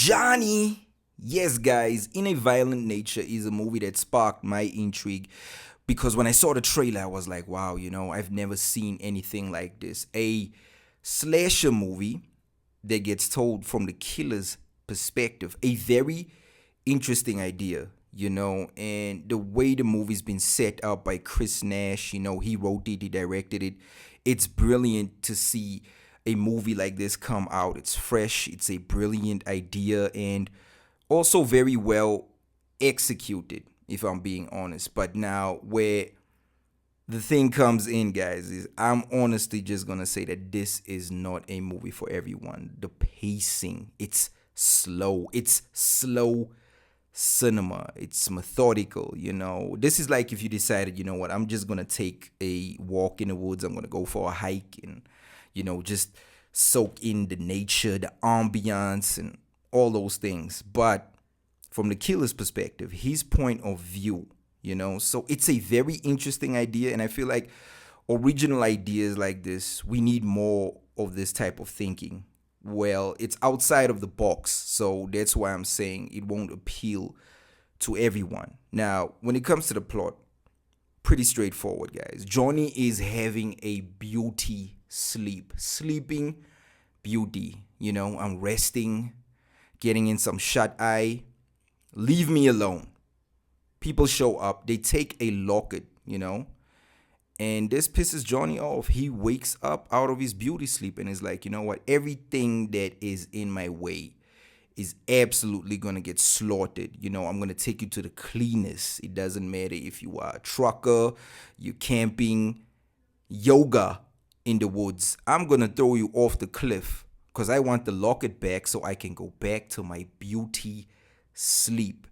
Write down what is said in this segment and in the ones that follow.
Johnny. Yes, guys, In a Violent Nature is a movie that sparked my intrigue because when I saw the trailer, I was like, wow, I've never seen anything like this. A slasher movie that gets told from the killer's perspective. A very interesting idea, and the way the movie's been set up by Chris Nash, he wrote it, he directed it. It's brilliant to see a movie like this come out. It's fresh, it's a brilliant idea, and also very well executed, if I'm being honest. But now, where the thing comes in, guys, is I'm honestly just gonna say that this is not a movie for everyone. The pacing, it's slow. It's slow cinema. It's methodical, This is like if you decided, what, I'm just gonna take a walk in the woods, I'm gonna go for a hike and, just soak in the nature, the ambiance, and all those things. But from the killer's perspective, his point of view, so it's a very interesting idea. And I feel like original ideas like this, we need more of this type of thinking. Well, it's outside of the box. So that's why I'm saying it won't appeal to everyone. Now, when it comes to the plot, pretty straightforward, guys. Johnny is having a beauty sleep. Sleeping beauty. I'm resting, getting in some shut eye. Leave me alone. People show up. They take a locket, and this pisses Johnny off. He wakes up out of his beauty sleep and is like, you know what? Everything that is in my way is absolutely going to get slaughtered. I'm going to take you to the cleanest. It doesn't matter if you are a trucker, you're camping, yoga in the woods. I'm going to throw you off the cliff because I want the locket back so I can go back to my beauty sleep.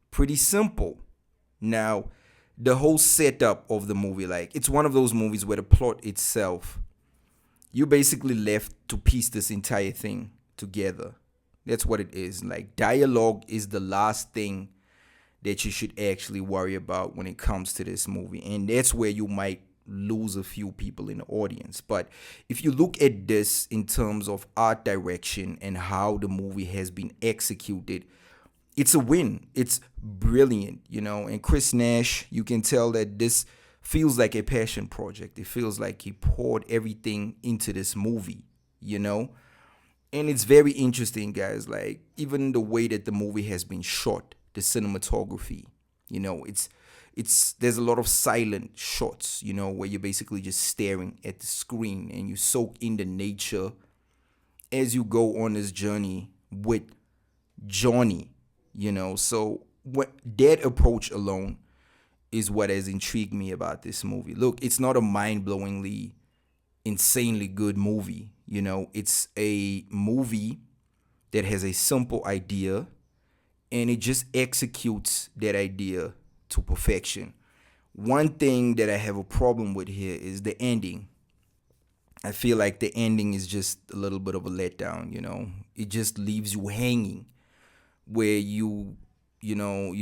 Pretty simple. Now, the whole setup of the movie, like, it's one of those movies where the plot itself, you basically left to piece this entire thing together. That's what it is. Like, dialogue is the last thing that you should actually worry about when it comes to this movie. And that's where you might lose a few people in the audience. But if you look at this in terms of art direction and how the movie has been executed, it's a win. It's brilliant, and Chris Nash, you can tell that this feels like a passion project. It feels like he poured everything into this movie, and it's very interesting, guys. Like, even the way that the movie has been shot, the cinematography, it's there's a lot of silent shots, where you're basically just staring at the screen and you soak in the nature as you go on this journey with Johnny. So what that approach alone is what has intrigued me about this movie. Look, it's not a mind-blowingly, insanely good movie. It's a movie that has a simple idea and it just executes that idea to perfection. One thing that I have a problem with here is the ending. I feel like the ending is just a little bit of a letdown, It just leaves you hanging where you're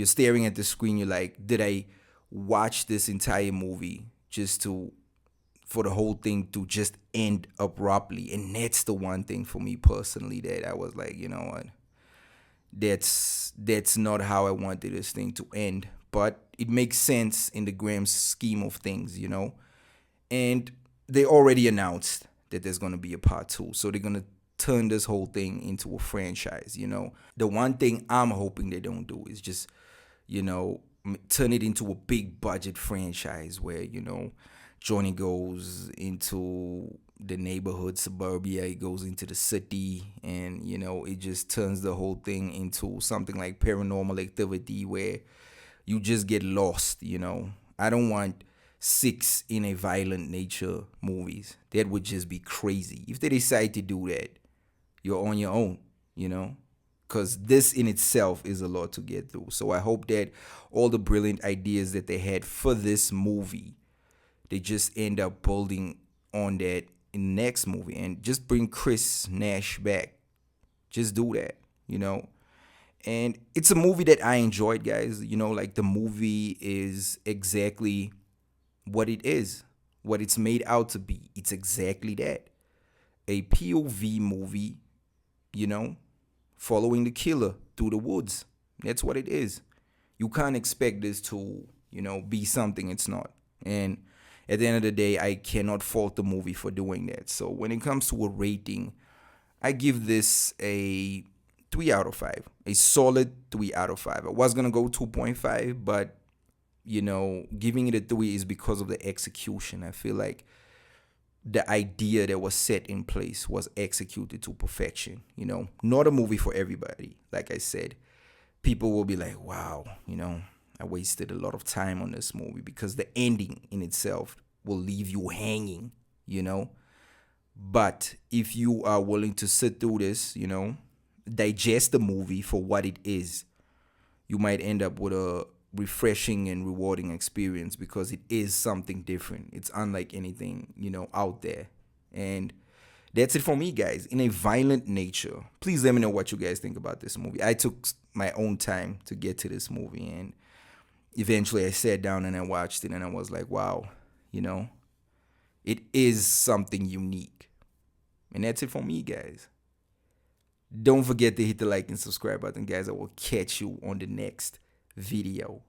staring at the screen. You're like, did I watch this entire movie just for the whole thing to just end abruptly? And that's the one thing for me personally that I was like, you know what, that's not how I wanted this thing to end. But it makes sense in the grand scheme of things, and they already announced that there's going to be a part 2, so they're going to turn this whole thing into a franchise. The one thing I'm hoping they don't do is just, turn it into a big budget franchise where, Johnny goes into the neighborhood, suburbia, he goes into the city, and, it just turns the whole thing into something like Paranormal Activity where you just get lost. I don't want 6 In a Violent Nature movies. That would just be crazy. If they decide to do that, you're on your own, because this in itself is a lot to get through. So I hope that all the brilliant ideas that they had for this movie, they just end up building on that in the next movie and just bring Chris Nash back. Just do that, And it's a movie that I enjoyed, guys. Like, the movie is exactly what it is, what it's made out to be. It's exactly that. A POV movie, following the killer through the woods. That's what it is. You can't expect this to, be something it's not. And at the end of the day, I cannot fault the movie for doing that. So when it comes to a rating, I give this a 3 out of 5. A solid 3 out of 5. I was going to go 2.5, but giving it a 3 is because of the execution. I feel like the idea that was set in place was executed to perfection. Not a movie for everybody. Like I said, people will be like, wow, I wasted a lot of time on this movie, because the ending in itself will leave you hanging, But if you are willing to sit through this, digest the movie for what it is, you might end up with a refreshing and rewarding experience, because it is something different. It's unlike anything, out there. And that's it for me, guys. In a Violent Nature. Please let me know what you guys think about this movie. I took my own time to get to this movie, and eventually I sat down and I watched it, and I was like, wow, it is something unique. And that's it for me, guys. Don't forget to hit the like and subscribe button, guys. I will catch you on the next video.